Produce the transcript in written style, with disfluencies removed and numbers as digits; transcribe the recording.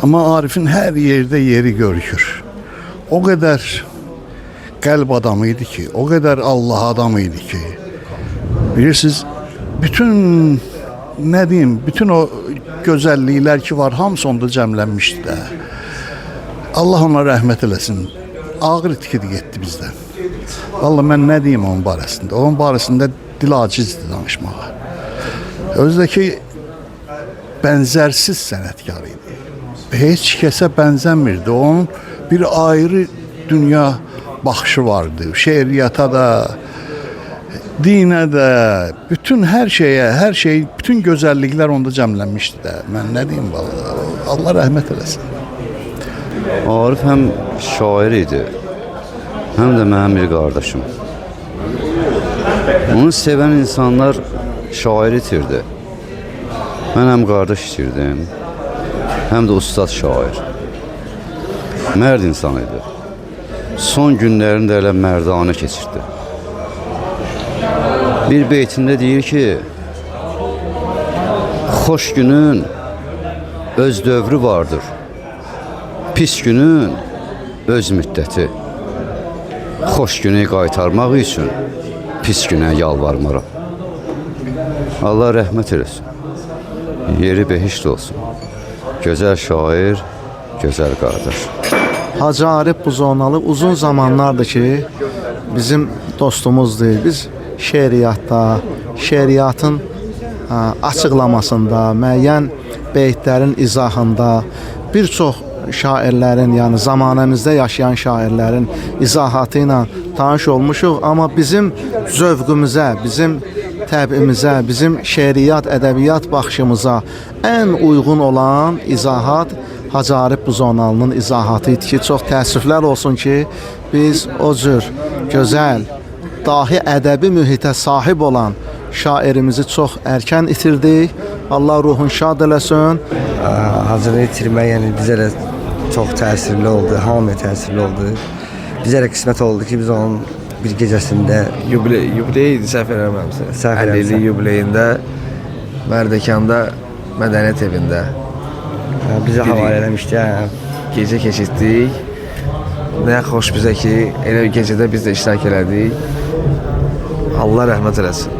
Ama Arif'in her yerde yeri görükür. O kadar kalp adamıydı ki, o kadar Allah adamıydı ki. Bilirsiniz, bütün ne diyeyim, bütün o güzellikler ki var hamısı onda cəmlənmişdi də. Allah ona rəhmət eləsin. Ağır itkidi getdi bizdən. Vallahi mən nə deyim onun barəsində? Onun barəsində dil acizdir danışmağa. Özdəki bənzərsiz sənətkar idi. Heç kəsə bənzəmirdi. Onun bir ayrı dünya baxışı vardı. Şeiriyyata da, dinə də, bütün hər şey, bütün gözəlliklər onda cəmlənmişdi də. Mən nə deyim vallahi? Allah rəhmət eləsin. Arif həm şair idi, həm də mənim bir qardaşım. Onu sevən insanlar şair itirdi. Mən həm qardaş itirdim, həm də ustad şair. Mərd insan idi. Son günlərində elə mərdanə keçirdi. Bir beytində deyir ki, xoş günün öz dövrü vardır, pis günün öz müddəti. Xoş günü qaytarmaq üçün pis günə yalvarmaram. Allah rəhmət eləsin. Yeri behişt olsun. Gözəl şair, gözəl qardaş. Hacı Arif Buzonalı uzun zamanlardır ki bizim dostumuzdur. Biz şeiriyyatda, şeiriyyatın açıqlamasında, müəyyən beytlərin izahında bir çox şairlərin, yəni zamanəmizdə yaşayan şairlərin izahatı ilə tanış olmuşuq. Amma bizim zövqümüzə, bizim təbiimizə, bizim şeiriyyat, ədəbiyyat baxışımıza ən uyğun olan izahat Hacı Arif Buzonalının izahatı idi ki, çox təəssüflər olsun ki, biz o cür gözəl, dahi ədəbi mühitə sahib olan şairimizi çox erkən itirdik. Allah ruhun şad eləsin. Hacını itirmək yəni bizə də çox təsirli oldu, hamıya təsirli oldu. Bizə də qismət oldu ki, biz onun bir gecəsində yubiley idi, səhv eləmirəmsə. 50 illik yubileyində Mərdəkanda Mədəniyyət evində bizə havalə eləmişdi. Gecə keçirtdik. Nə xoş bizə ki, elə gecədə biz də iştirak elədik. Allah rəhmət eləsin.